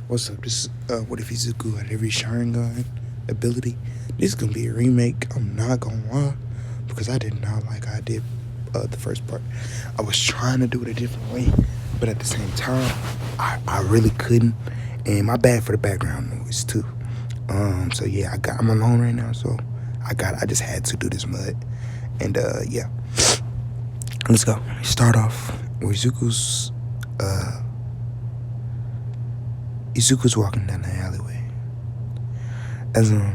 What's up? This is what if Izuku had every sharingan ability? This is gonna be a remake. I'm not gonna lie, because I did not like how I did the first part. I was trying to do it a different way, but at the same time, I really couldn't. And my bad for the background noise too. So yeah, I'm alone right now, so I just had to do this mud. And yeah. Let's go. Start off where Izuku's walking down the alleyway. As no.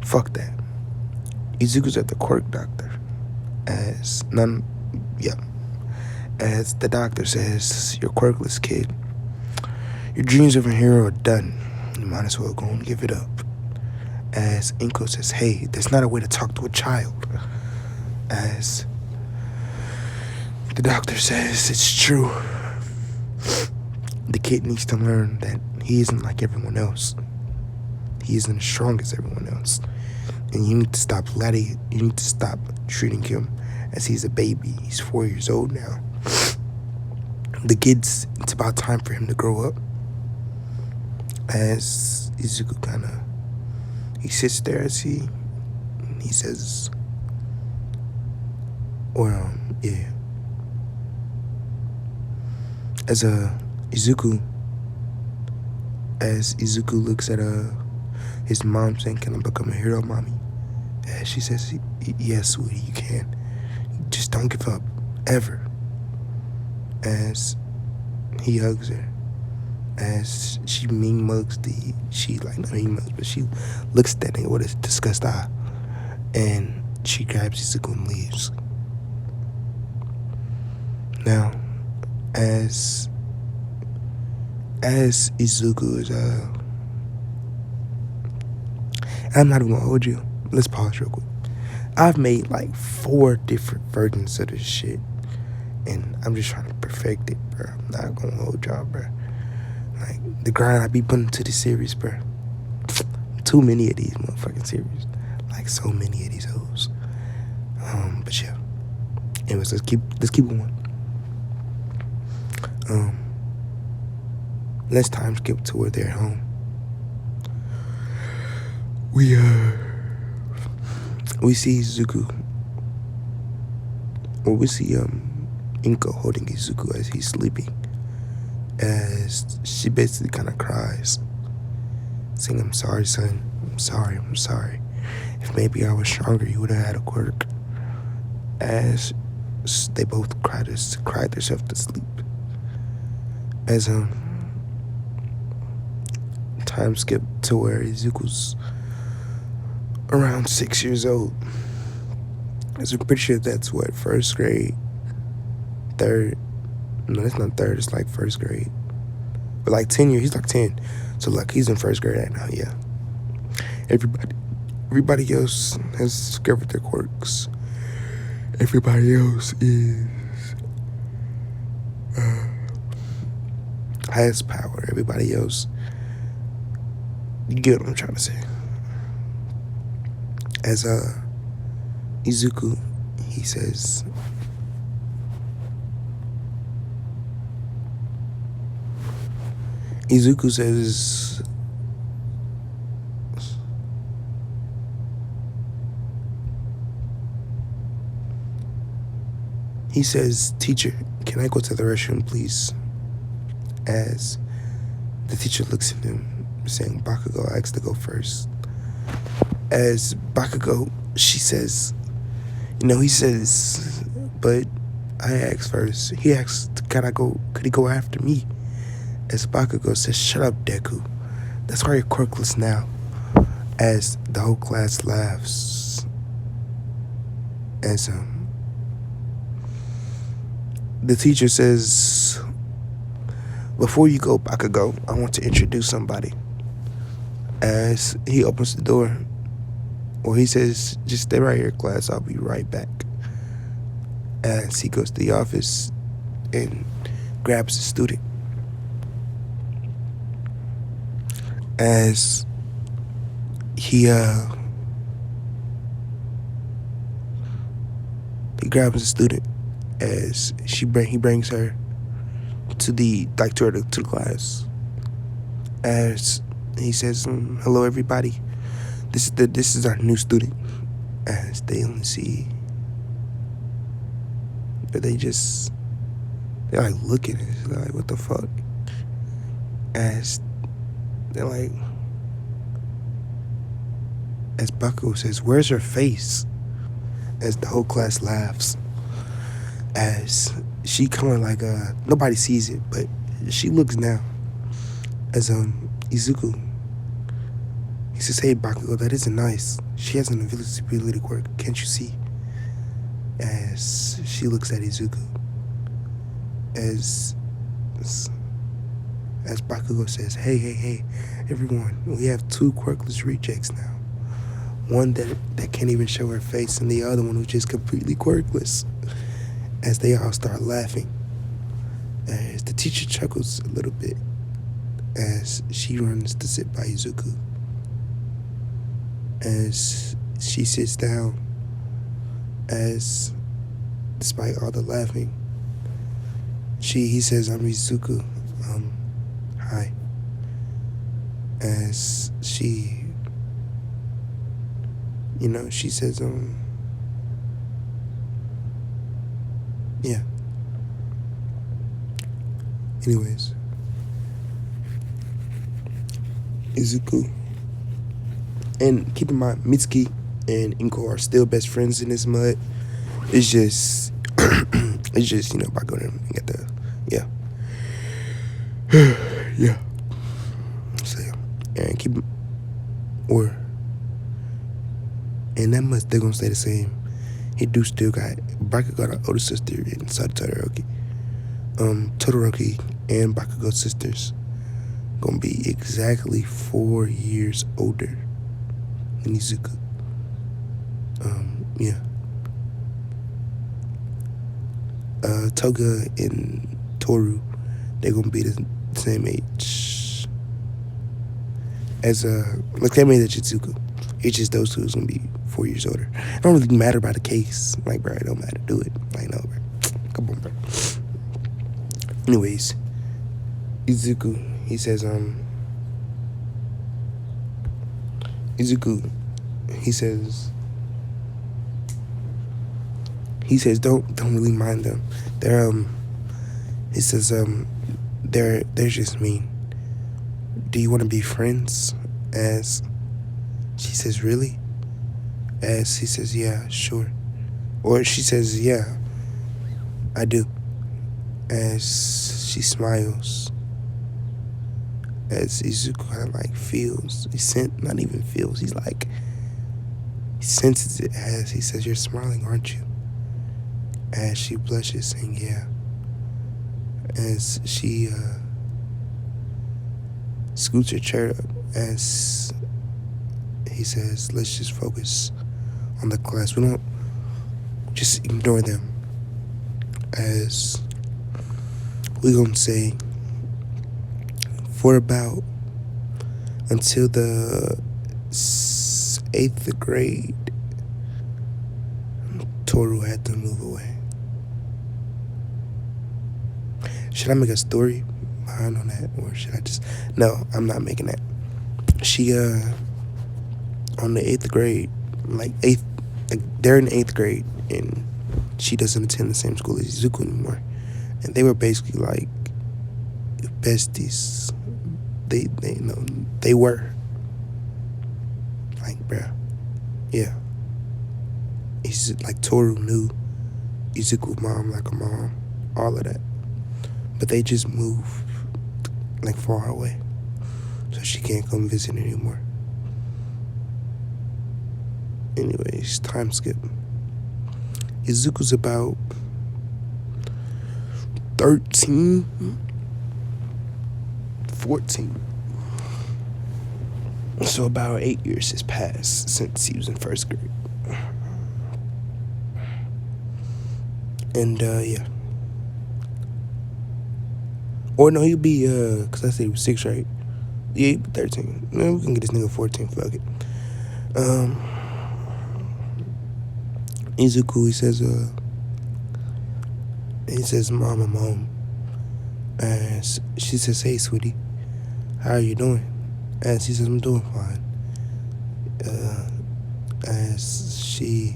Fuck that. Izuku's at the quirk doctor. As none yeah. As the doctor says, "You're quirkless, kid. Your dreams of a hero are done. You might as well go and give it up." As Inko says, "Hey, that's not a way to talk to a child." As the doctor says, "It's true. The kid needs to learn that he isn't like everyone else. He isn't as strong as everyone else. And you need to stop treating him as he's a baby. He's 4 years old now. It's about time for him to grow up." As Izuku he sits there as he says, yeah. As Izuku looks at his mom saying, "Can I become a hero, mommy?" As she says, "Yes, sweetie, you can. Just don't give up, ever." As he hugs her, as she not mean mugs, but she looks at that nigga with a disgust eye, and she grabs Izuku and leaves. Now, as Izuku is I'm not even gonna hold you. Let's pause real quick. I've made like 4 different versions of this shit, and I'm just trying to perfect it, bro. I'm not gonna hold y'all, bro. Like, the grind I be putting into this series, bro. Too many of these motherfucking series. Like, so many of these hoes. But yeah. Anyways, let's keep going. Let's time skip to where they're home. We see Izuku. Or we see Inko holding Izuku as he's sleeping. As she basically kind of cries, saying, "I'm sorry, son. I'm sorry. If maybe I was stronger, you would have had a quirk." As they both cried themselves to sleep. As time skipped to where Izuku's around 6 years old. As I'm pretty sure that's what, first grade, third. No, that's not third. It's like first grade. But like 10 years, he's like 10. So like he's in first grade right now. Yeah. Everybody else has discovered their quirks. Everybody else has power. Everybody else, you get what I'm trying to say. As Izuku, he says, "Teacher, can I go to the restroom, please?" As the teacher looks at him, saying, "Bakugo asked to go first." As Bakugo, he says, "But I asked first." He asked, could he go after me? As Bakugo says, "Shut up, Deku. That's why you're quirkless now." As the whole class laughs. As the teacher says, "Before you go, Bakugo, I want to introduce somebody." As he opens the door, or he says, "Just stay right here, class. I'll be right back." As he goes to the office and grabs the student. As he grabs the student, as he brings her to the to the class, as he says, "Hello, everybody. This is our new student." As they only see, but they're like looking at it, they're like, "What the fuck?" As they're like, as Bakugo says, "Where's her face?" As the whole class laughs, as she kind of like nobody sees it, but she looks down. As Izuku, he says, "Hey Bakugo, that isn't nice. She has an invisibility quirk. Can't you see?" As she looks at Izuku, as Bakugo says, hey, everyone, we have 2 quirkless rejects now. One that can't even show her face, and the other one who's just completely quirkless." As they all start laughing, as the teacher chuckles a little bit, as she runs to sit by Izuku. As she sits down, as despite all the laughing, he says, "I'm Izuku, hi." As she says, yeah. Anyways, Izuku, and keep in mind, Mitsuki and Inko are still best friends in this mud. It's just, by going and get the, yeah. Yeah. So, and and that much they're gonna stay the same. He do still got, Bakugo got an older sister inside Todoroki. Todoroki and Bakugo's sisters gonna be exactly 4 years older than Izuku. Yeah. Toga and Toru, they're gonna be the same age as like same age as Izuku. It's just those two is gonna be 4 years older. It don't really matter about the case. Like, bro, it don't matter. Do it. Like, no, bro. Come on, bro. Anyways, Izuku, he says, he says, don't really mind them. He says, they're just mean. Do you want to be friends? As she says, really? As he says, yeah, sure. Or she says, yeah, I do. As she smiles. As Izuku kind of like feels, not even feels, he senses it as he says, "You're smiling, aren't you?" As she blushes, saying, yeah. As she scoots her chair up, as he says, "Let's just focus on the class. We don't just ignore them." As we gonna say, for about until the 8th grade, Toru had to move away. Should I make a story behind on that, or should I just? No, I'm not making that. She on the 8th grade, they're in 8th grade, and she doesn't attend the same school as Izuku anymore, and they were basically like besties. They were like, bruh, yeah. It's like Toru knew Izuku's mom like a mom, all of that, but they just moved like far away, so she can't come visit anymore. Anyways, time skip. Izuku's about 13, 14. So about 8 years has passed since he was in 1st grade. And yeah. Or no, he'd be cause I said he was 6, right? Yeah, he'd be 13. No, we can get this nigga 14, fuck it. Izuku, he says, And he says, Mom, I'm home. And she says, hey, sweetie, how are you doing? And she says, I'm doing fine. As she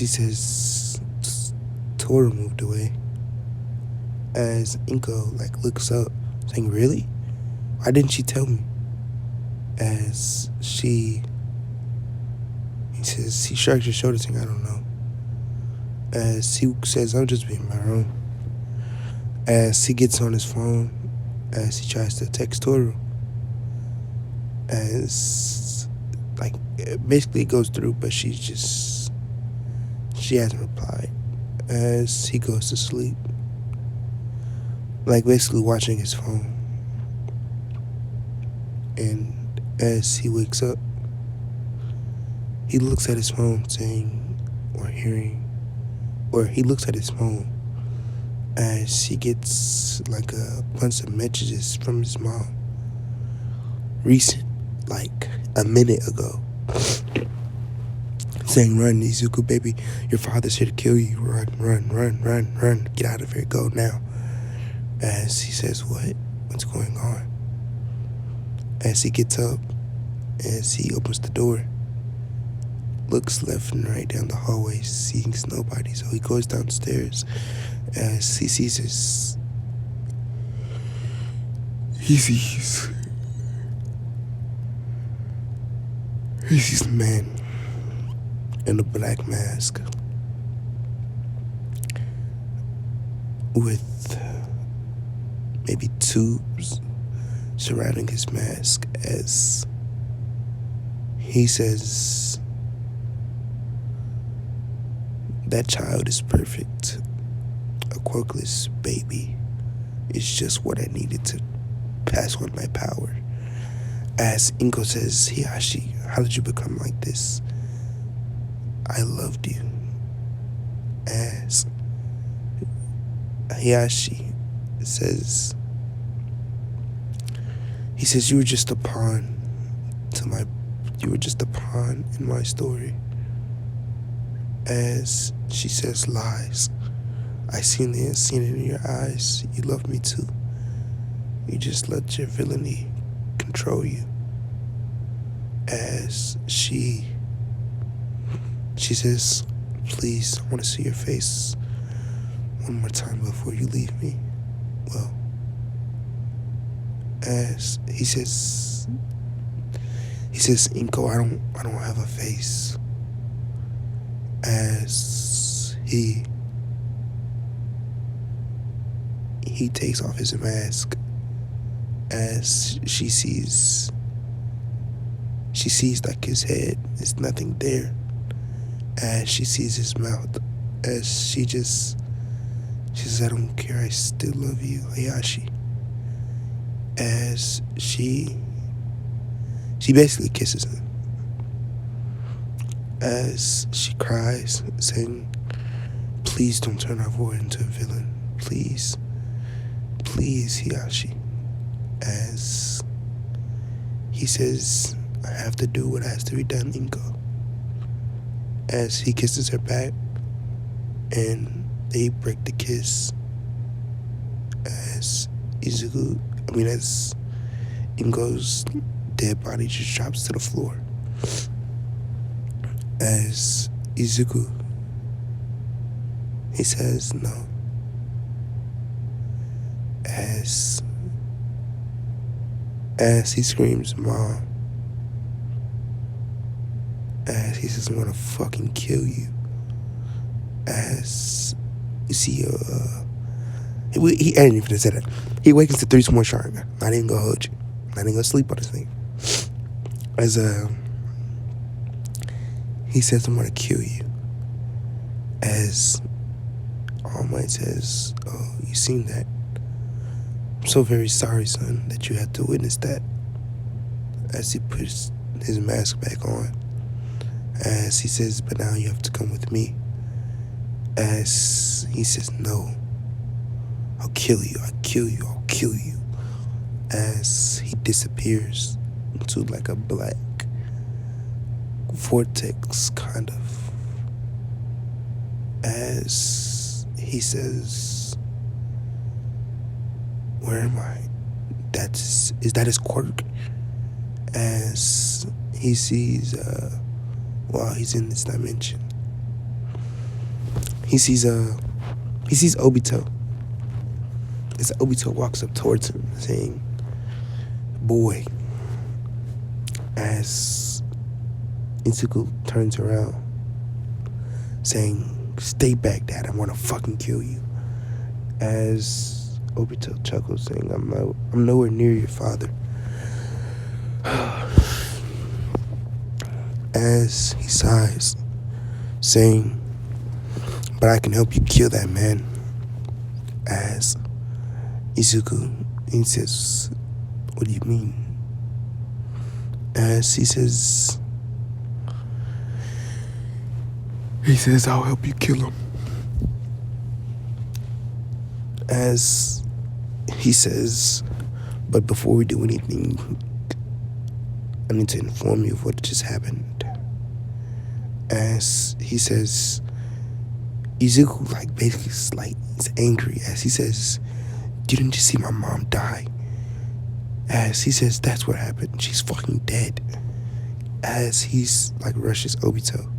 says, Toru moved away. As Inko looks up, saying, really? Why didn't she tell me? As he says, he shrugs his shoulders, saying, I don't know. As he says, I'm just being my room. As he gets on his phone, as he tries to text Toru, as basically it goes through, but she hasn't replied. As he goes to sleep, basically watching his phone. And as he wakes up, he looks at his phone he looks at his phone as he gets a bunch of messages from his mom. Recent, a minute ago. Saying, run, Izuku, baby. Your father's here to kill you. Run, run, run, run, run. Get out of here. Go now. As he says, what? What's going on? As he gets up, as he opens the door, looks left and right down the hallway, sees nobody. So he goes downstairs as he sees a man in a black mask with maybe tubes surrounding his mask as he says, that child is perfect. A quirkless baby is just what I needed to pass on my power. As Inko says, Hiyashi, how did you become like this? I loved you. As Hiyashi says, he says, you were just a pawn in my story. As she says, lies. I seen it in your eyes. You love me too. You just let your villainy control you. As she says, please, I want to see your face one more time before you leave me. Well, as he says, Inko, I don't have a face. As he takes off his mask, as she sees his head, there's nothing there. As she sees his mouth, as she says, I don't care, I still love you, Hayashi. As she basically kisses him. As she cries, saying, please don't turn our boy into a villain. Please, Hiyashi. As he says, I have to do what has to be done, Inko. As he kisses her back, and they break the kiss. As Inko's dead body just drops to the floor. As Izuku, he says no. As he screams, Mom. As he says, I'm gonna fucking kill you. As you see, he ain't even gonna say that. He awakens to 3 more sharingan. Not even gonna hold you. Not even gonna sleep on this thing. As he says, I'm gonna kill you. As All Might says, oh, you seen that? I'm so very sorry, son, that you had to witness that. As he puts his mask back on. As he says, but now you have to come with me. As he says, no. I'll kill you. As he disappears into a black vortex, kind of. as he says, where am I? Is that his quirk? As he sees, while he's in this dimension, he sees Obito. As Obito walks up towards him, saying, "Boy." As Izuku turns around, saying, "Stay back, Dad. I want to fucking kill you." As Obito chuckles, saying, I'm nowhere near your father." As he sighs, saying, "But I can help you kill that man." As Izuku, he says, "What do you mean?" As he says, "I'll help you kill him." As he says, "But before we do anything, I need to inform you of what just happened." As he says, Izuku basically is angry. As he says, "Didn't you see my mom die?" As he says, "That's what happened. She's fucking dead." As he's rushes Obito.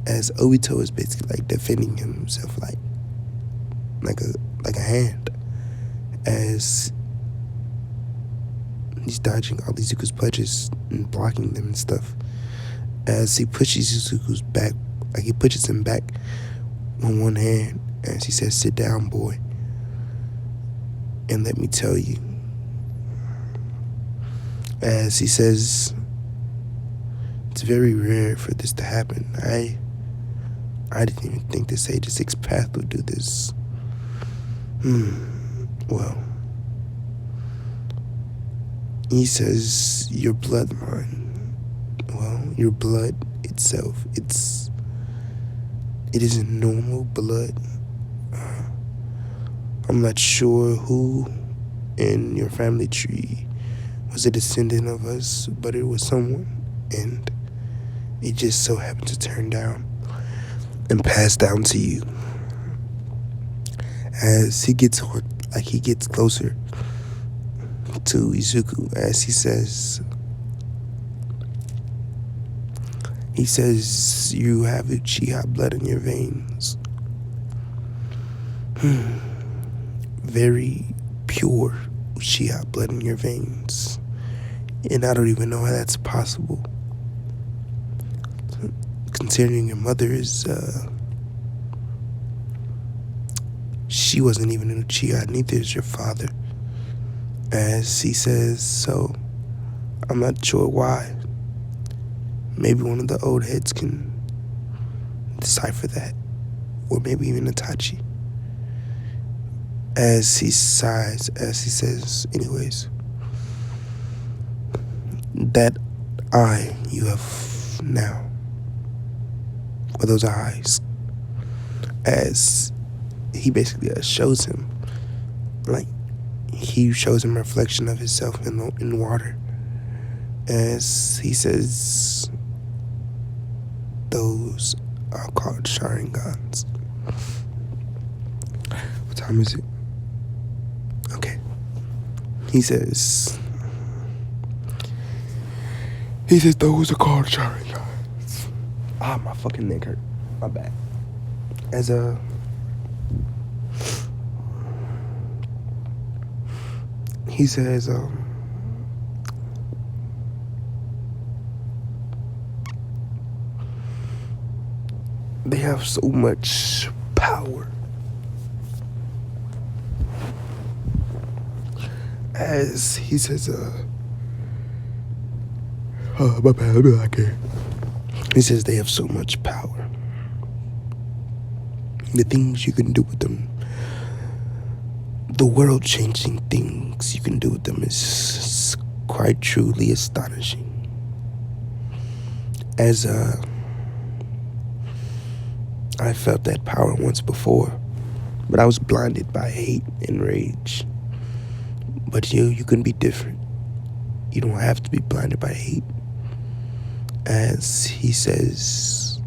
As Obito is basically defending himself like a hand. As he's dodging all Izuku's punches and blocking them and stuff. As he pushes Izuku's back, he pushes him back on one hand. As he says, "Sit down, boy. And let me tell you." As he says, "It's very rare for this to happen. I didn't even think this Age of 6 path would do this. Well," he says, "your bloodline, well, your blood itself, it isn't normal blood. I'm not sure who in your family tree was a descendant of us, but it was someone, and it just so happened to turn down and pass down to you." As he gets closer to Izuku, as he says, "You have Uchiha blood in your veins. Very pure Uchiha blood in your veins. And I don't even know how that's possible, considering your mother is, she wasn't even an Uchiha, neither is your father." As he says, "So, I'm not sure why. Maybe one of the old heads can decipher that, or maybe even Itachi." As he sighs, as he says, "Anyways, that eye you have now, or those eyes," as he basically shows him, he shows him a reflection of himself in water. As he says, "Those are called sharingans." What time is it? Okay. He says, "Those are called sharingans." My fucking neck hurt. My bad. As he says, "They have so much power." As he says, my bad, I can't. He says, "They have so much power. The things you can do with them, the world-changing things you can do with them is quite truly astonishing." As I felt that power once before, but I was blinded by hate and rage. But you can be different. You don't have to be blinded by hate." As he says,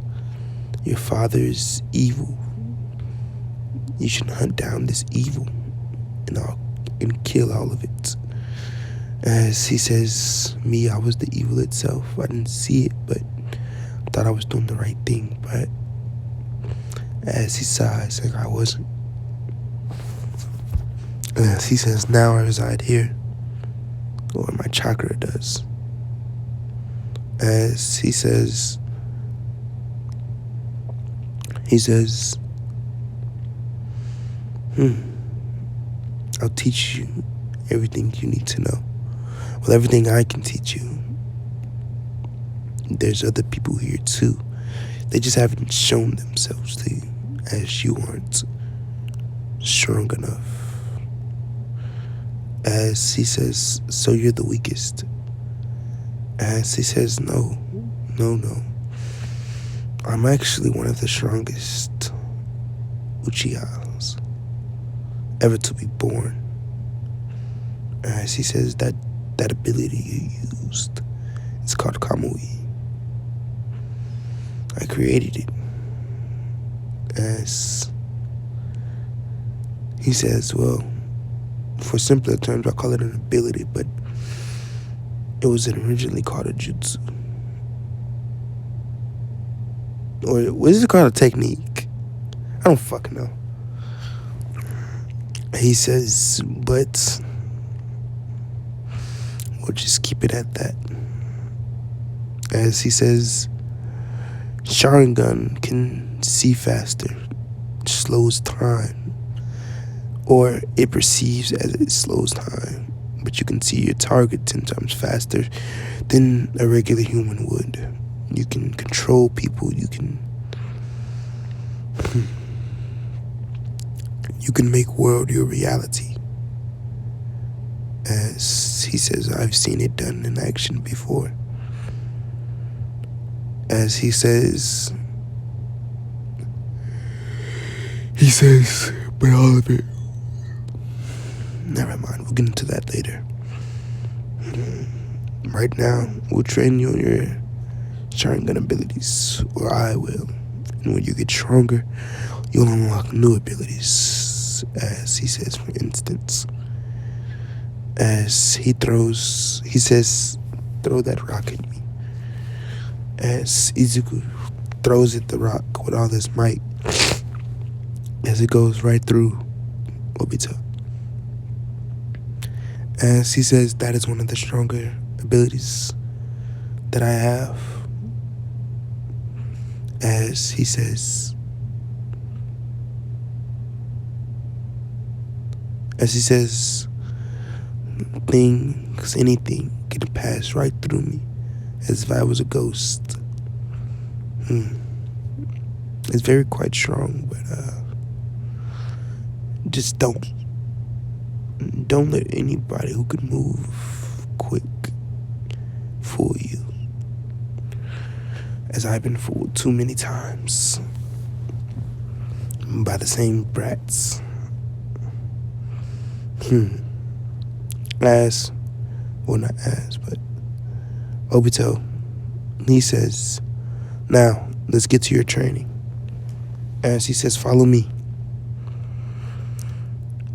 Your father is evil. You should hunt down this evil and kill all of it. As he says, me, I was the evil itself. I didn't see it, but thought I was doing the right thing. But as he sighs, like I wasn't. As he says, now I reside here, or my chakra does. As he says, I'll teach you everything you need to know. Well, everything I can teach you. There's other people here too. They just haven't shown themselves to you, as you aren't strong enough. As he says, so you're the weakest. As he says, no. I'm actually one of the strongest Uchihas ever to be born. As he says, that ability you used, it's called Kamui. I created it. As he says, well, for simpler terms, I call it an ability, but it was originally called a jutsu. Or was it called a technique? I don't fucking know. He says, but we'll just keep it at that. As he says, sharingan can see faster, slows time, or it perceives as it slows time, but you can see your target 10 times faster than a regular human would. You can control people, you can make world your reality. As he says, I've seen it done in action before. As he says, but all of it, never mind, we'll get into that later. Right now, we'll train you on your sharingan abilities, or I will. And when you get stronger, you'll unlock new abilities. As he says, for instance, as he says, throw that rock at me. As Izuku throws at the rock with all his might, as it goes right through Obito. As he says, that is one of the stronger abilities that I have. As he says, anything can pass right through me as if I was a ghost. It's very quite strong, but just don't let anybody who can move quick fool you, as I've been fooled too many times by the same brats. Not as, but Obito, he says, now let's get to your training. As he says, follow me.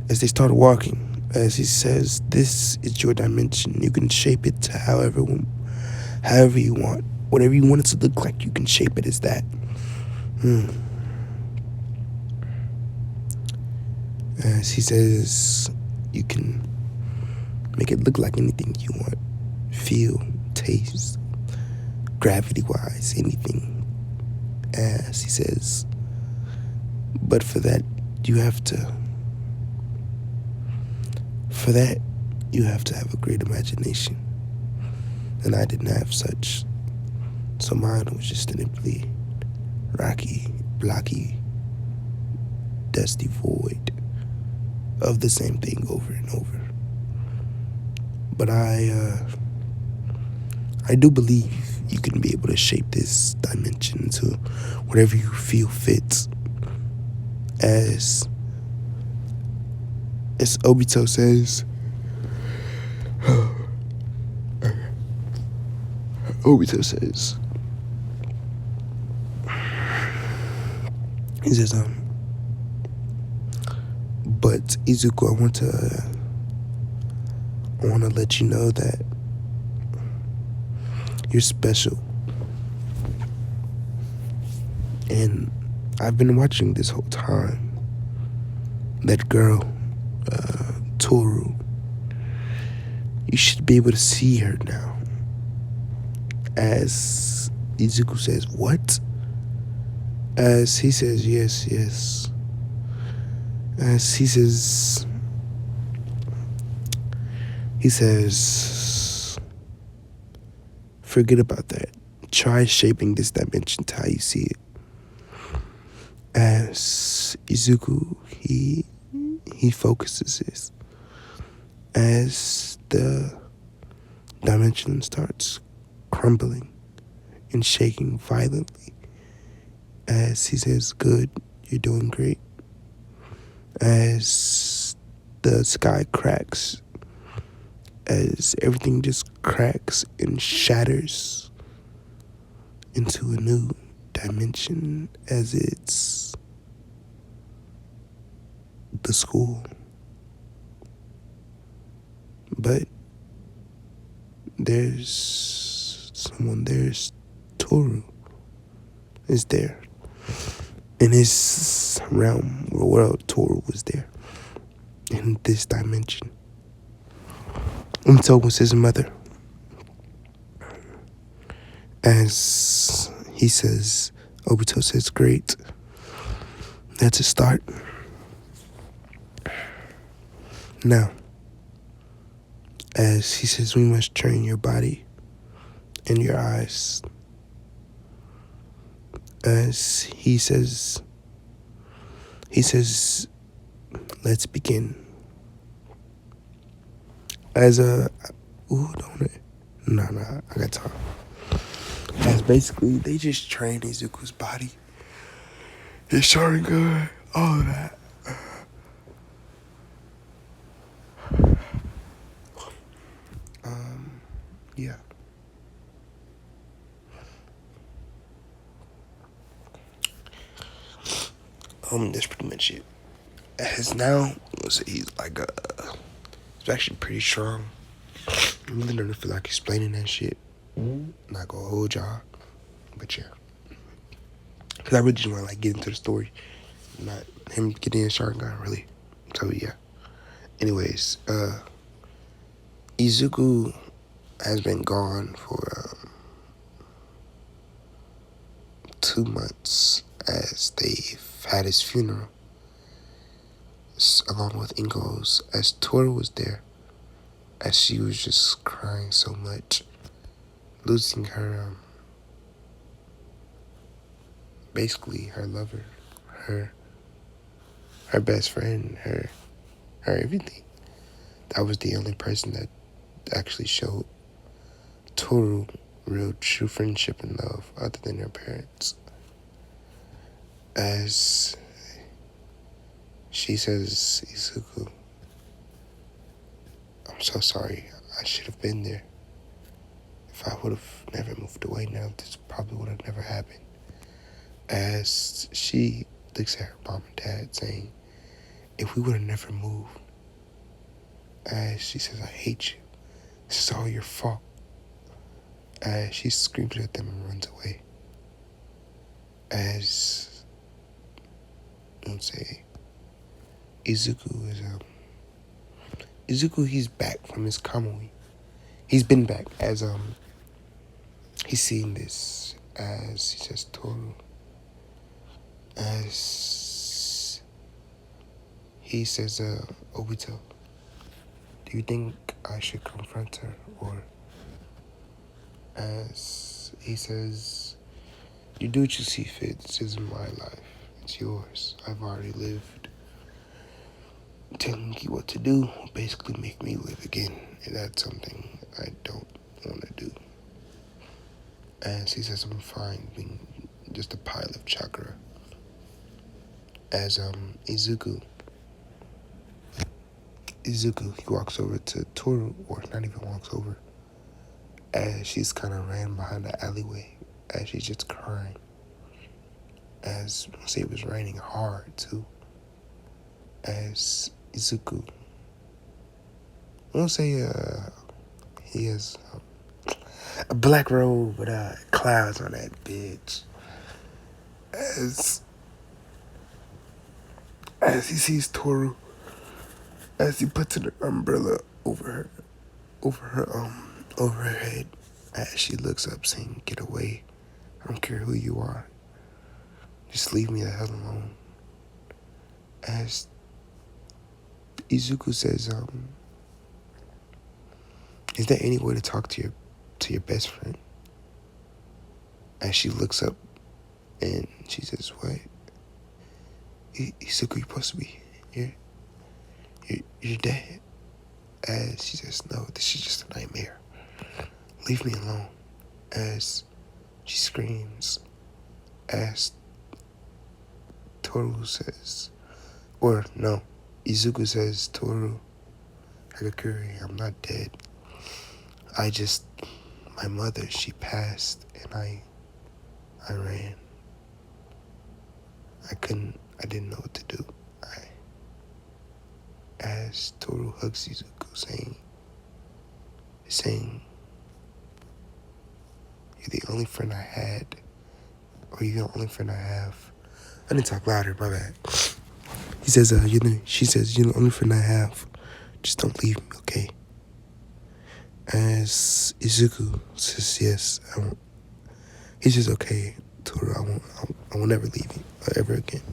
As they start walking, as he says, this is your dimension. You can shape it to however you want. Whatever you want it to look like, you can shape it as that. As he says, you can make it look like anything you want. Feel, taste, gravity-wise, anything. As he says, but for that, you have to have a great imagination. And I didn't have such. So mine was just an empty, rocky, blocky, dusty void of the same thing over and over. But I do believe you can be able to shape this dimension into whatever you feel fits. As Obito says, He says, but Izuku, I want to let you know that you're special. And I've been watching this whole time. That girl, Toru, you should be able to see her now. As Izuku says, what? As he says, yes, yes. As he says, forget about that. Try shaping this dimension to how you see it. As Izuku, he focuses this. As the dimension starts crumbling and shaking violently. As he says, good, you're doing great. As the sky cracks, as everything just cracks and shatters into a new dimension, as it's the school. But there's Toru is there. In his realm or world, Toru was there. In this dimension. And so was his mother. As he says, Obito says, great. That's a start. Now, as he says, we must train your body and your eyes. As he says, let's begin. As a, no, I got time. As basically, they just train Izuku's body, his sharingan, all of that. Yeah. That's pretty much it. As now, he's like he's actually pretty strong. I really don't feel like explaining that shit. Not gonna hold y'all, but yeah. Cause I really just want to like get into the story, not him getting in Sharingan really. So yeah. Anyways, Izuku has been gone for 2 months as they've had his funeral, along with Ingo's, as Toru was there, as she was just crying so much, losing her, basically her lover, her best friend, her everything. That was the only person that actually showed Toru real true friendship and love other than her parents. As she says, Izuku, I'm so sorry. I should have been there. If I would have never moved away now, this probably would have never happened. As she looks at her mom and dad saying, if we would have never moved, as she says, I hate you. This is all your fault. As she screams at them and runs away. As, let's say, Izuku is, he's back from his Kamui. He's been back as, he's seen this, as he says, Toru. As he says, Obito, do you think I should confront her? Or as he says, you do what you see fit. This isn't my life. It's yours. I've already lived. Telling you what to do will basically make me live again. And that's something I don't want to do. As he says, I'm fine being just a pile of chakra. As Izuku, he walks over to Toru, or not even walks over, as she's kind of ran behind the alleyway, as she's just crying. as I say it was raining hard too. As Izuku, we'll say he has a black robe with clouds on that bitch. As he sees Toru, as he puts an umbrella over her head, as she looks up saying, "Get away. I don't care who you are. Just leave me the hell alone." As Izuku says, "Is there any way to talk to your best friend?" As she looks up and she says, "What? Izuku, you're supposed to be here. You're dead." As she says, "No, this is just a nightmare. Leave me alone." As she screams, as Toru says, or no, Izuku says, "Toru, Hagakure, I'm not dead. My mother, she passed, and I ran. I didn't know what to do." As Toru hugs Izuku, saying, "You're the only friend I had, or you're the only friend I have." I need to talk louder, my bad. He says, she says, "You're the only friend I have. Just don't leave me, okay?" As Izuku says, "Yes, I won't." He says, "Okay, Toru, I won't ever leave you ever again."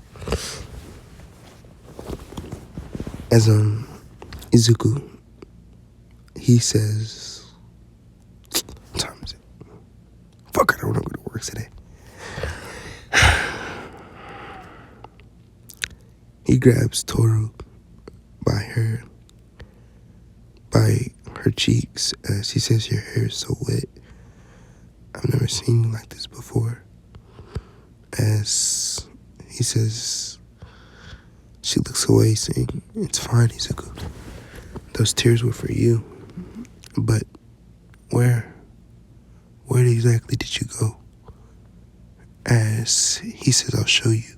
As Izuku, he says, "What time is it? Fuck, I don't want to go to work today." He grabs Toru by her cheeks as he says, "Your hair is so wet. I've never seen you like this before." As he says, she looks away saying, "It's fine, Izuku. Those tears were for you. But where exactly did you go?" As he says, "I'll show you."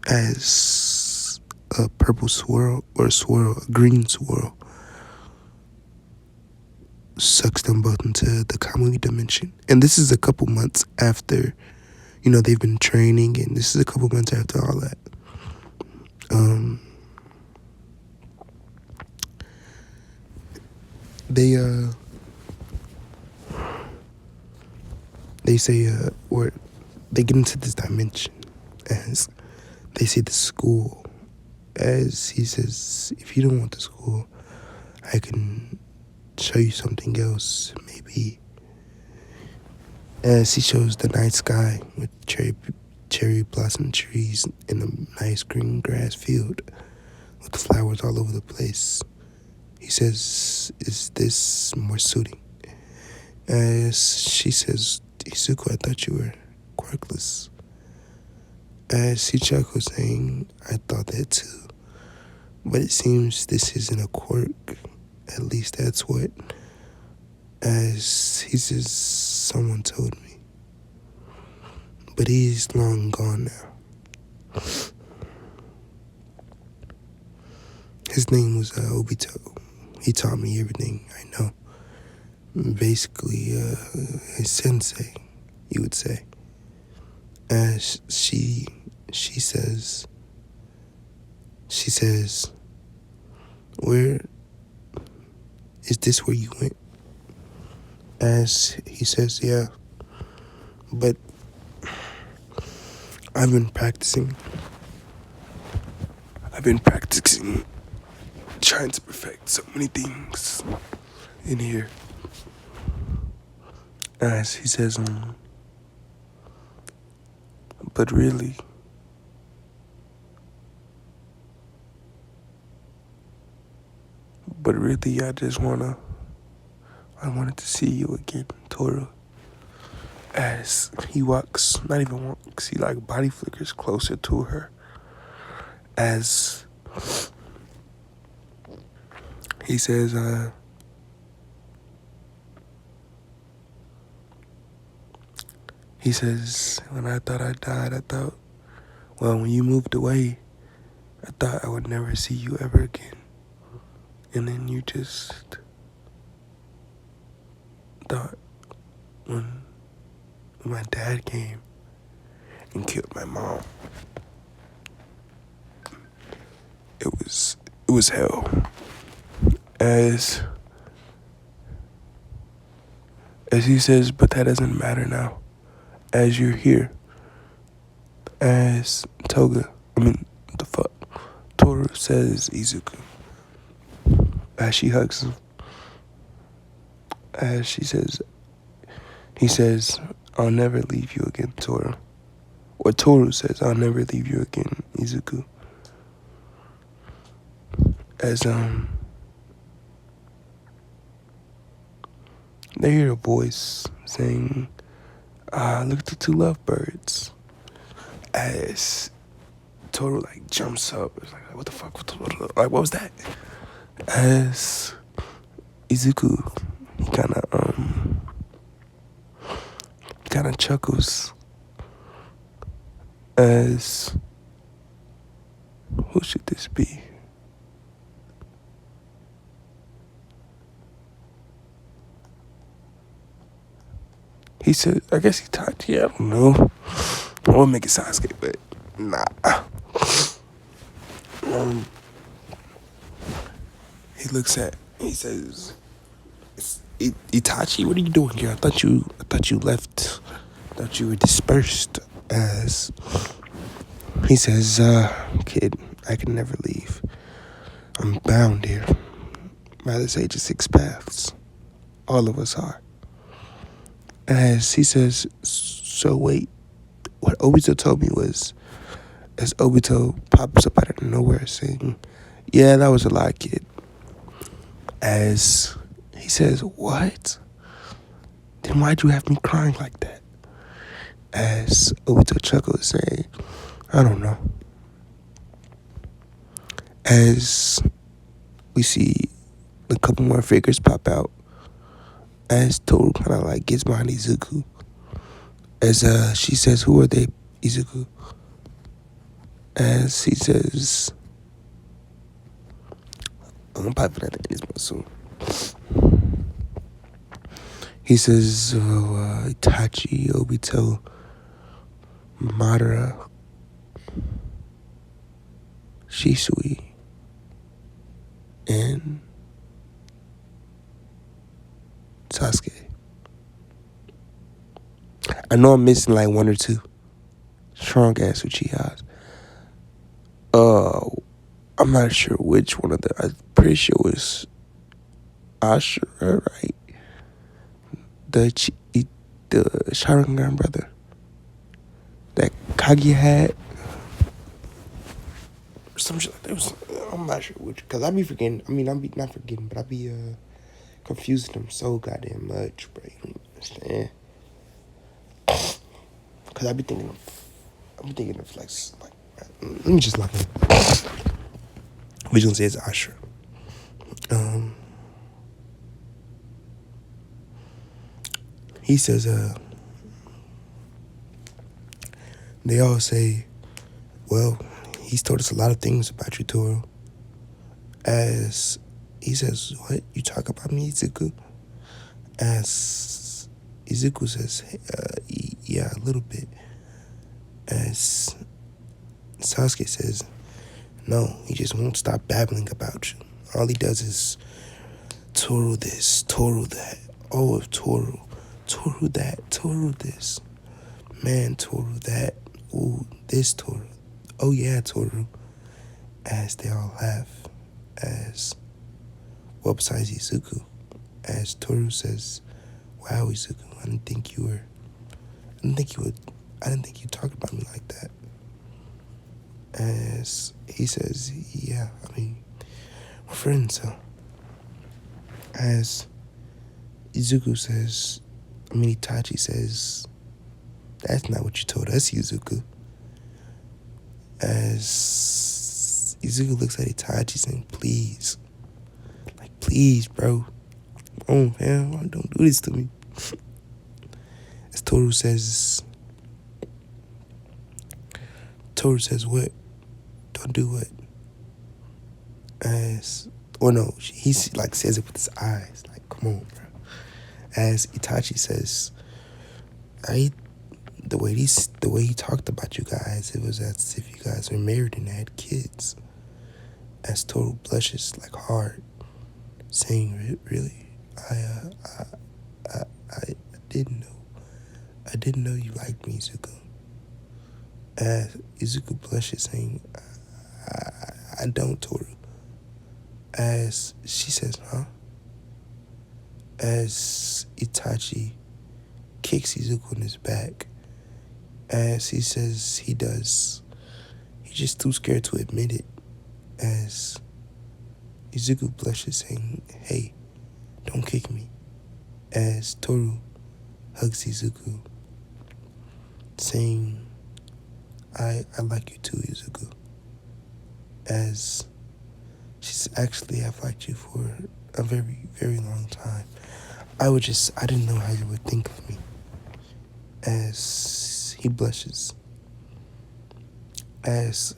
As a purple swirl, or a green swirl, sucks them both into the Kamui dimension. And this is a couple months after, they've been training, and this is a couple months after all that. They say, or they get into this dimension, as they say the school, as he says, "If you don't want the school, I can show you something else, maybe." As he shows the night sky with cherry blossom trees in a nice green grass field with flowers all over the place. He says, "Is this more suiting?" As she says, "Izuku, I thought you were quirkless." As he chuckles, saying, "I thought that too. But it seems this isn't a quirk. At least that's what," as he says, "someone told me. But he's long gone now." His name was Obito. He taught me everything I know. Basically, his sensei, you would say. As she says, "Where is this where you went?" As he says, "Yeah, but I've been practicing trying to perfect so many things in here." As he says, "But really, I wanted to see you again, Toru." As he walks, not even walks, he like body flickers closer to her. As he says, He says, when I thought I died, when you moved away, I thought I would never see you ever again. And then you just thought when my dad came and killed my mom, it was hell. As he says, but that doesn't matter now. As you're here, as Toru says Izuku. As she hugs him, as he says, I'll never leave you again, Toru. Or Toru says, I'll never leave you again, Izuku. As they hear a voice saying, look at the two lovebirds. As Toru jumps up, it's like, what the fuck? What was that? As Izuku, he kind of chuckles. As who should this be? He said, I guess he talked to you. I don't know. I won't make it Sasuke, but nah. He says, Itachi, what are you doing here? I thought you left. I thought you were dispersed. As he says, kid, I can never leave. I'm bound here. By this age of 6 paths. All of us are. As he says, so wait, what Obito told me was, as Obito pops up out of nowhere saying, yeah, that was a lie, kid. As he says, what? Then why'd you have me crying like that? As Obito chuckles saying, I don't know. As we see a couple more figures pop out, as Toru kind of gets behind Izuku. As she says, who are they, Izuku? As he says, I'm probably putting that in his mouth soon. He says, Itachi, Obito, Madara, Shisui, and Sasuke. I know I'm missing one or two strong ass Uchihas. I'm not sure which one of them. I'm pretty sure it was Ashura, right? The sharingan brother that Kage had. Or some shit like that. I'm not sure which. Because I be forgetting. I be not forgetting, but I be confusing them so goddamn much, bro. You understand? Because I be thinking of let me just lock in. Which one says Ashura? He says, they all say, well, he's told us a lot of things about you, Toru. As he says, what? You talk about me, Izuku? As Izuku says, yeah, a little bit. As Sasuke says, no, he just won't stop babbling about you. All he does is Toru this, Toru that. Oh, Toru. Toru that, Toru this. Man, Toru that. Ooh, this Toru. Oh yeah, Toru. As they all laugh. As, well, besides Izuku. As Toru says, wow, Izuku, I didn't think you'd talk about me like that. As he says, yeah, we're friends, so. As Izuku says, Itachi says, that's not what you told us, Izuku. As Izuku looks at Itachi saying, please. Please, bro. Come on, fam. Don't do this to me. As Toru says, Toru says, what? Don't do what? As, or no, he like says it with his eyes. Like, come on, bro. As Itachi says, the way he talked about you guys, it was as if you guys were married and had kids. As Toru blushes like hard, saying, "Really, I didn't know. I didn't know you liked me, Izuku." As Izuku blushes, saying, I don't, Toru." As she says, "Huh?" As Itachi kicks Izuku in his back. As he says he does. He's just too scared to admit it. As Izuku blushes, saying, "Hey, don't kick me." As Toru hugs Izuku, saying, I like you too, Izuku. As she's actually, I've liked you for a very, very long time. I didn't know how you would think of me. As he blushes. As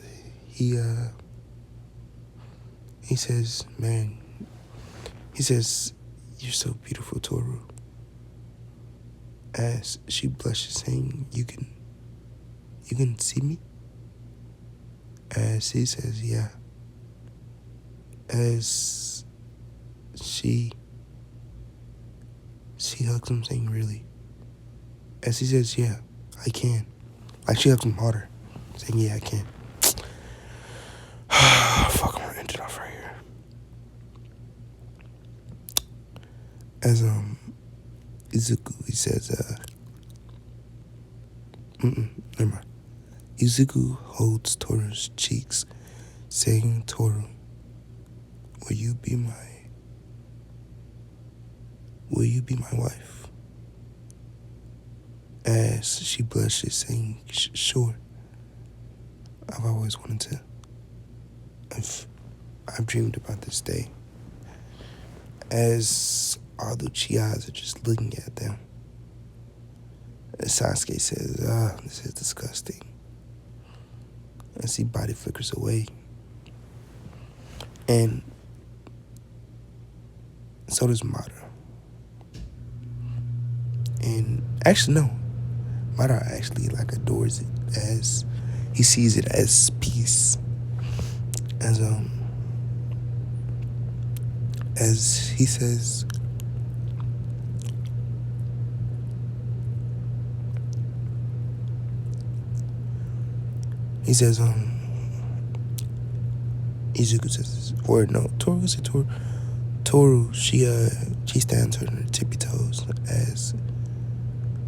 he says, man, he says, "You're so beautiful, Toru." As she blushes, saying, you can see me?" As he says, "Yeah." As she hugs him, saying, "Really?" As he says, "Yeah, I can." Like, she hugs him harder, saying, "Yeah, I can." Fuck, I'm gonna end it off right here. As Izuku, he says, never mind. Izuku holds Toru's cheeks, saying, "Toru, will you be my wife?" As she blushes, saying, "Sure. I've always wanted to. I've dreamed about this day." As all the Uchihas are just looking at them, Sasuke says, "This is disgusting." As he body flickers away. And so does Madara. And actually, no. Madara actually like adores it, as he sees it as peace. As he says, Izuku says, or no, Toru said Toru, she stands on her tippy toes as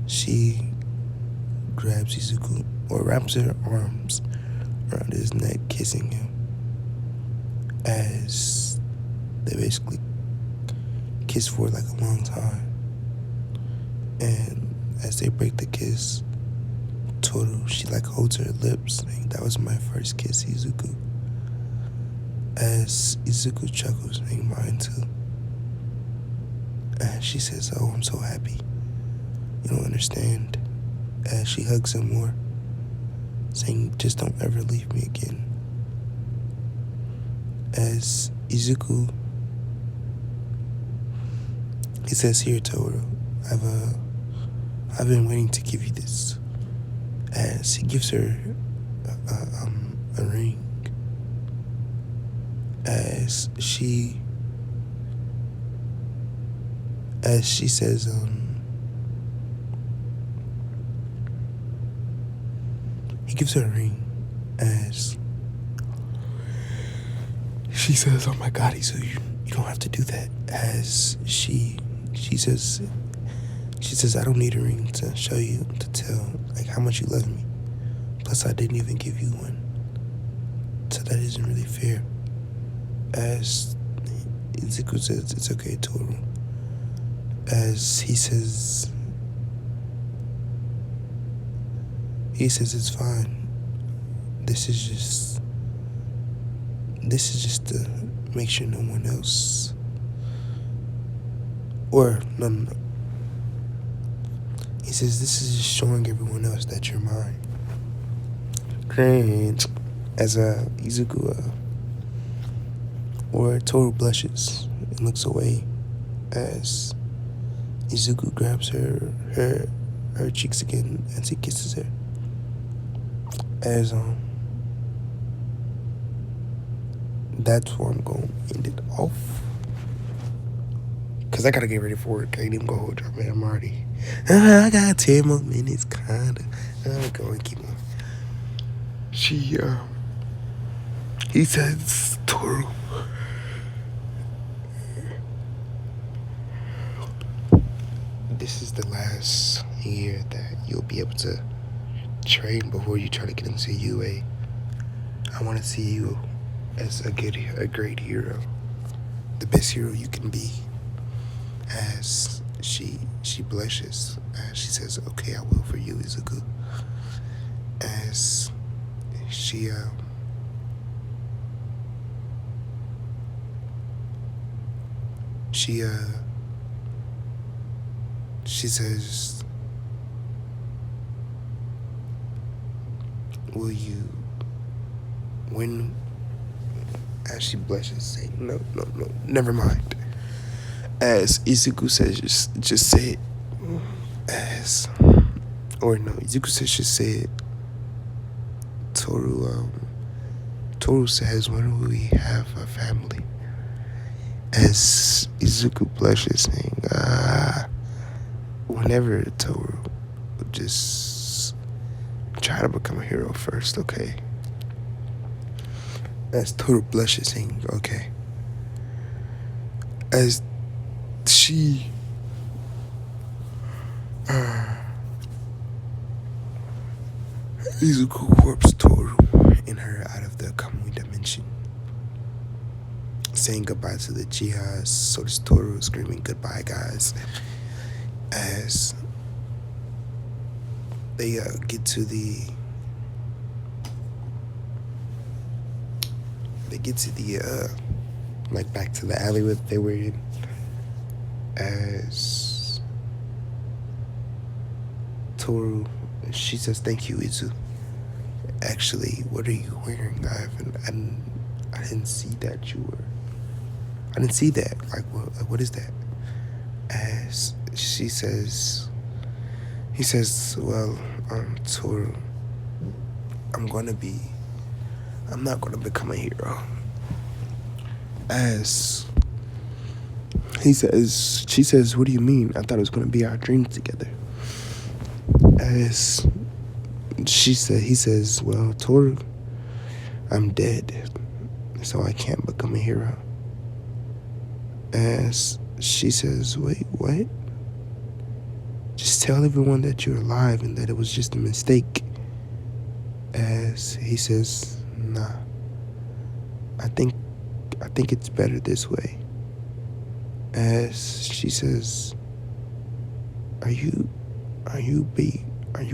she grabs Izuku, or wraps her arms around his neck, kissing him. As they basically kiss for like a long time. And as they break the kiss, Toru, she like holds her lips, saying, "That was my first kiss, Izuku." As Izuku chuckles, saying, "Mine too." And she says, "Oh, I'm so happy. You don't understand." As she hugs him more, saying, "Just don't ever leave me again." As Izuku, he says, "Here, Toru, I've been waiting to give you this." As he gives her a ring. As she says, he gives her a ring. As she says, "Oh my God, so you don't have to do that." As she says, "I don't need a ring to show you, to tell like how much you love me. Plus, I didn't even give you one, so that isn't really fair." As Izuku says, "It's okay, Toru." As he says, "It's fine. This is just to make sure no one else." Or no. He says, "This is just showing everyone else that you're mine." And as Izuku or Toru blushes and looks away as Izuku grabs her cheeks again as he kisses her. As that's where I'm going to end it off. Cause I gotta get ready for work. I ain't even gonna hold y'all, man. I'm already. I got 10 more minutes, kinda. I'm going to keep on. He says, Toru. This is the last year that you'll be able to train before you try to get into UA. I want to see you as a great hero, the best hero you can be. As she blushes, as she says, "Okay, I will for you, Izuku." As she says, "Will you?" When as she blushes, say, "No, never mind." As Izuku says, just say it. As, or no, Izuku says, just say it. Toru says, "When will we have a family?" As Izuku blushes, saying, whenever, Toru, just try to become a hero first, okay?" As Toru blushes, saying, "Okay." As she Izuku warps Toru and her out of the Kamui dimension, saying goodbye to the Jihas. So does Toru, screaming, "Goodbye, guys." As they get to the like back to the alley that they were in. As Toru, she says, "Thank you, Izu." Actually, what are you wearing? I didn't see that you were. I didn't see that. Like, what is that? As he says, "Well, Toru, I'm not gonna become a hero." As she says, "What do you mean? I thought it was gonna be our dreams together." As he says, "Well, Toru, I'm dead, so I can't become a hero." As she says, "Wait, what? Just tell everyone that you're alive and that it was just a mistake." As he says, "Nah, I think it's better this way." As she says, Are you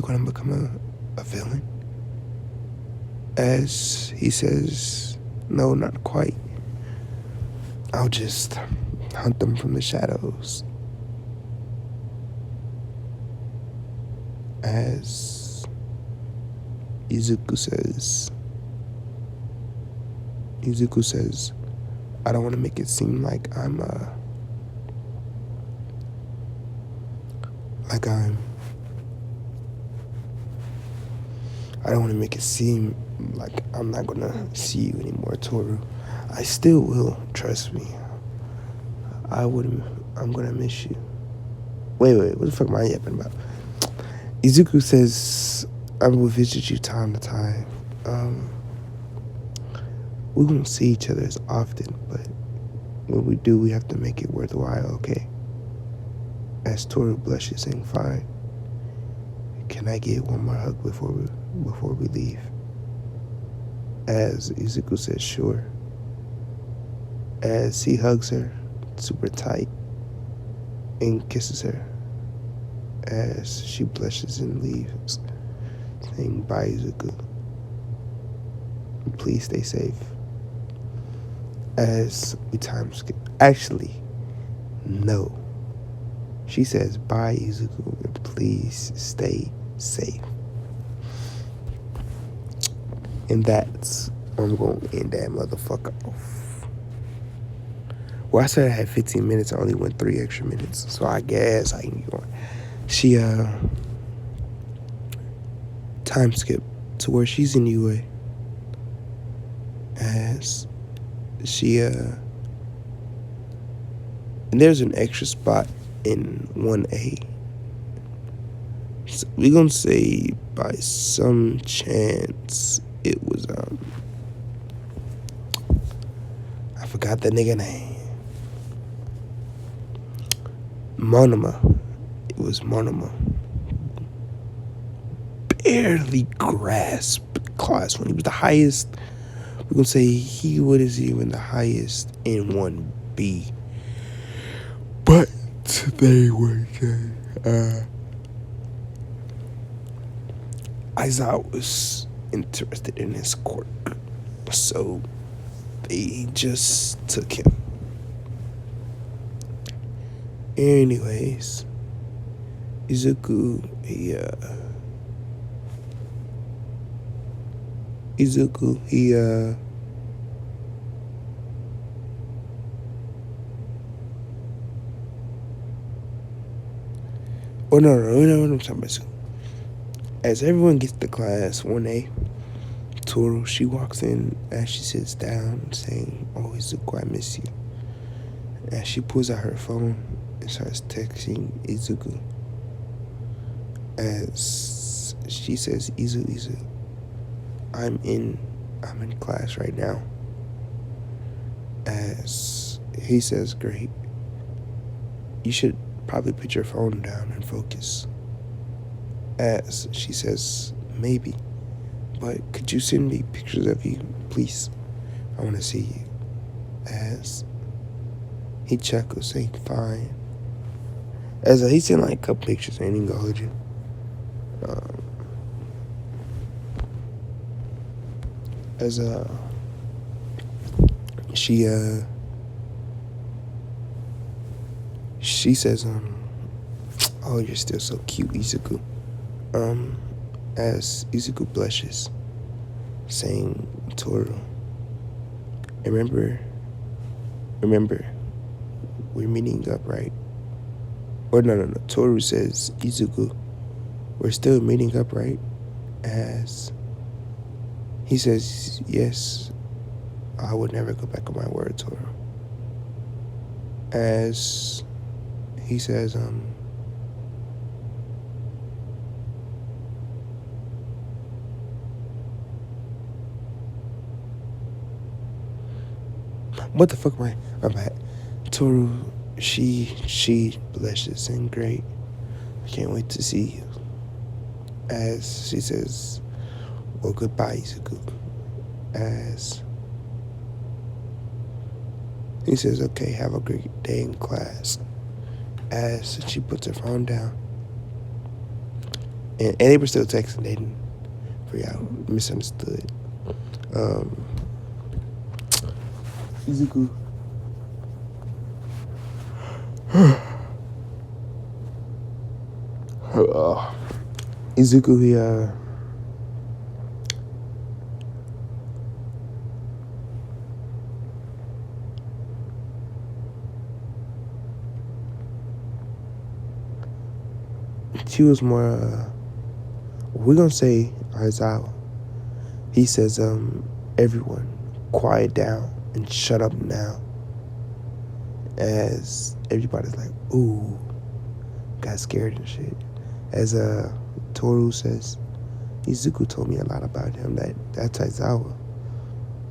gonna become a villain?" As he says, "No, not quite. I'll just hunt them from the shadows." As Izuku says, "I don't want to make it seem like I don't want to make it seem like I'm not gonna see you anymore, Toru. I still will, trust me. I'm gonna miss you." Wait, what the fuck am I yapping about? Izuku says, "I will visit you time to time. We won't see each other as often, but when we do, we have to make it worthwhile, okay?" As Toru blushes, saying, "Fine. Can I get one more hug before we leave?" As Izuku says, "Sure." As he hugs her super tight and kisses her. As she blushes and leaves, saying, "Bye, Izuku. Please stay safe." As we time skip. Actually, no. She says, "Bye, Izuku, and please stay safe." And that's where I'm going to end that motherfucker off. Well, I said I had 15 minutes. I only went 3 extra minutes. So I guess I can get going. She, time skip to where she's in UA. As she, and there's an extra spot in 1A. So we're going to say by some chance it was, I forgot the nigga name. Monoma. It was Monoma. Barely grasped class when he was the highest. We're going to say he was even the highest in 1B. But they were Aizawa was interested in his quirk. So they just took him. Anyways, Izuku, he oh no, I'm talking about. As everyone gets to class 1A, Toru, she walks in as she sits down saying, "Oh, Izuku, I miss you." And she pulls out her phone and starts texting Izuku. As she says, Izu, I'm in class right now. As he says, great. You should probably put your phone down and focus. As she says, maybe. But could you send me pictures of you, please? I want to see you. As he chuckles, saying, fine. As he sent like a couple pictures, I ain't even gonna hold you. As she says, oh, you're still so cute, Izuku. As Izuku blushes, saying, Toru, remember, we're meeting up, right? Or no. Toru says, Izuku, we're still meeting up, right? As he says, yes, I would never go back on my word, Toru. As he says, what the fuck am I? I'm at Toru. She blushes and great. I can't wait to see you. As she says, well, goodbye, Izuku. As he says, okay, have a great day in class. As she puts her phone down. And they were still texting. They didn't forget, misunderstood. Izuku. Izuku, she was more, we're gonna say Aizawa. He says, everyone, quiet down and shut up now. As everybody's like, ooh, got scared and shit. As Toru says, Izuku told me a lot about him. That's Aizawa.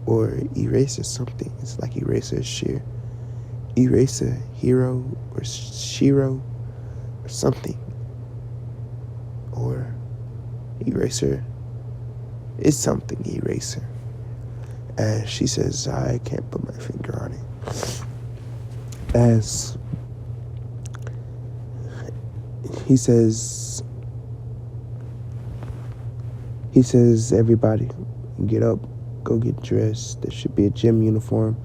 Or Eraser something. It's like Eraser Sheer. Eraser Hero or Shiro or something. Or Eraser. It's something Eraser. And she says, I can't put my finger on it. As he says, everybody, get up, go get dressed. There should be a gym uniform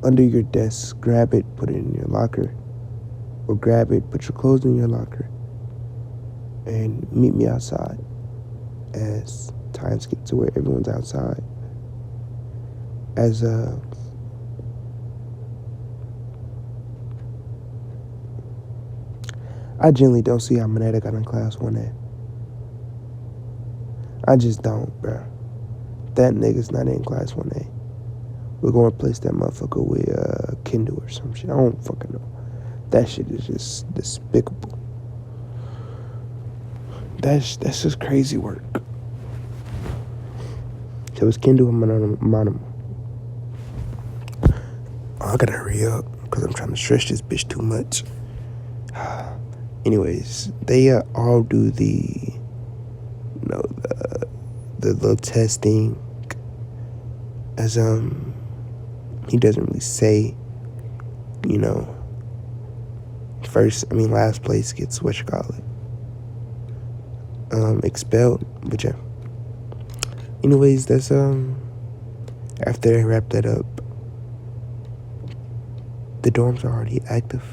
under your desk. Grab it, put it in your locker. Or grab it, put your clothes in your locker. And meet me outside. As time skip to where everyone's outside. As I genuinely don't see how Mineta got in class 1A. I just don't, bro. That nigga's not in class 1A. We're gonna replace that motherfucker with Kindle or some shit. I don't fucking know. That shit is just despicable. That's just crazy work. So it's Kindle and Monoma. I gotta hurry up because I'm trying to stretch this bitch too much. Anyways, they all do the little testing. As he doesn't really say, last place gets expelled. But yeah. Anyways, that's after they wrap that up, the dorms are already active.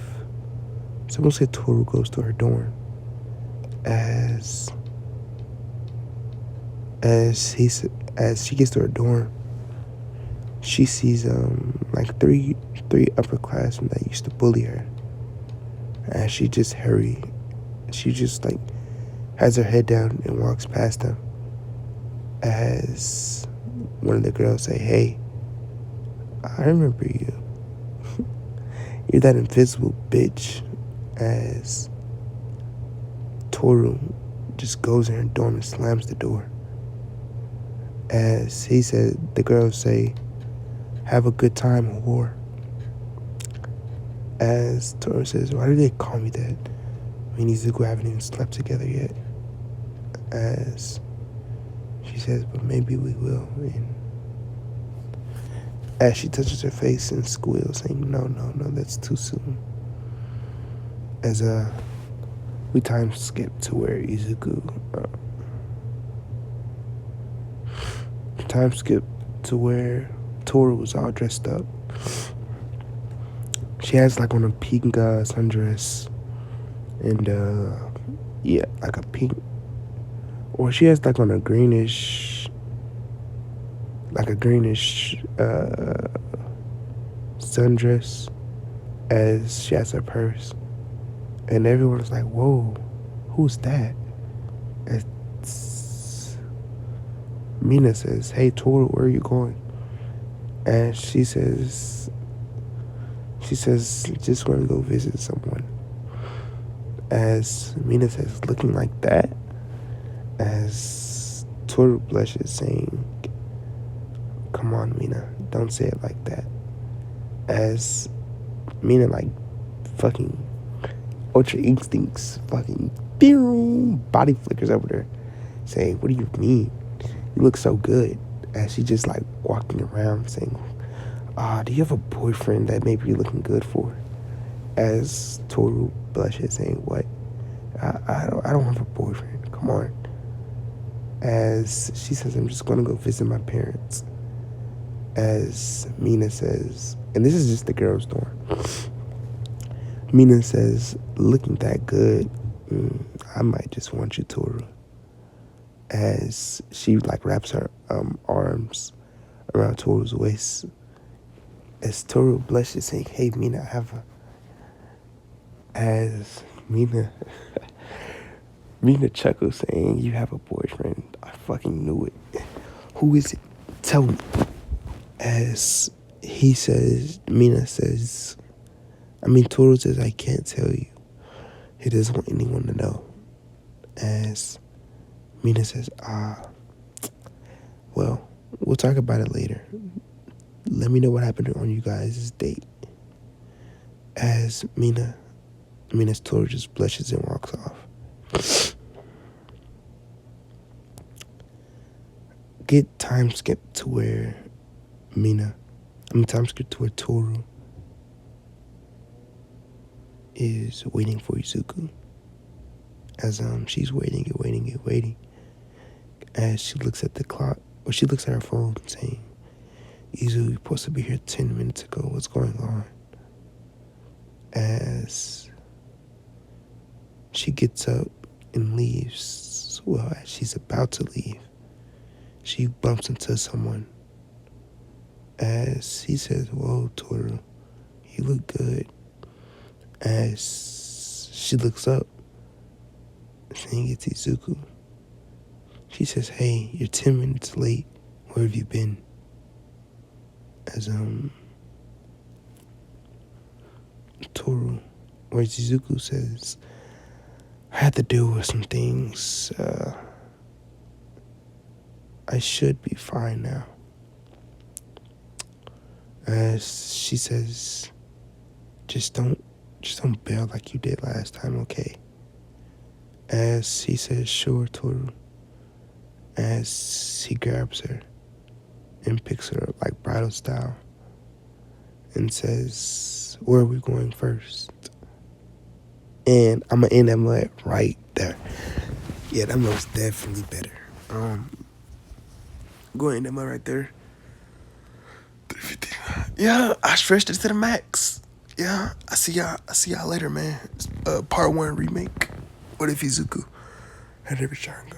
Someone said Toru goes to her dorm. As she gets to her dorm, she sees three upperclassmen that used to bully her. As she just has her head down and walks past them. As one of the girls say, "Hey, I remember you. You're that invisible bitch." As Toru just goes in her dorm and slams the door. As the girls say, "Have a good time, whore." As Toru says, "Why do they call me that? Me and Izuku haven't even slept together yet." As she says, "But maybe we will." And as she touches her face and squeals, saying, No, that's too soon." As we time skip to where Izuku time skip to where Toru was all dressed up. She has on a pink sundress and like a pink, or she has on a greenish sundress. As she has her purse, and everyone's like, "Whoa, who's that?" As Mina says, "Hey Toru, where are you going?" And she says, "Just want to go visit someone." As Mina says, "Looking like that?" As Toru blushes, saying, "Come on, Mina, don't say it like that." As Mina fucking Ultra Instincts fucking body flickers over there, saying, "What do you mean? You look so good." As she just walking around saying, "Do you have a boyfriend that maybe you're looking good for?" As Toru blushes, saying, "What? I don't have a boyfriend. Come on." As she says, "I'm just gonna go visit my parents." As Mina says, and this is just the girls' dorm. Mina says, "Looking that good, I might just want you, Toru." As she wraps her arms around Toru's waist. As Toru blushes, saying, "Hey, Mina, I have a..." As Mina chuckles, saying, "You have a boyfriend. I fucking knew it. Who is it? Tell me." As Toru says, "I can't tell you. He doesn't want anyone to know." As Mina says, well, we'll talk about it later. Let me know what happened on you guys' date." As Mina's Toru just blushes and walks off. Time skip to where Toru is waiting for Izuku. As she's waiting. As she looks at the clock, or she looks at her phone, saying, "Izuku, you're supposed to be here 10 minutes ago. What's going on?" As she gets up and leaves, as she's about to leave, she bumps into someone. As he says, "Whoa, Toru, you look good." As she looks up, saying it's Izuku. She says, "Hey, you're 10 minutes late. Where have you been?" As Toru, where Izuku says, "I had to deal with some things. I should be fine now." As she says, just don't bail like you did last time, okay?" As he says, "Sure, Toru." As he grabs her and picks her up like bridal style and says, "Where are we going first?" And I'm gonna end that mud right there. Yeah, that mud's definitely better. Go ahead, end that mud right there. 350. Yeah, I stretched it to the max. Yeah, I see y'all later, man. Part 1 remake. What if Izuku had every Sharingan?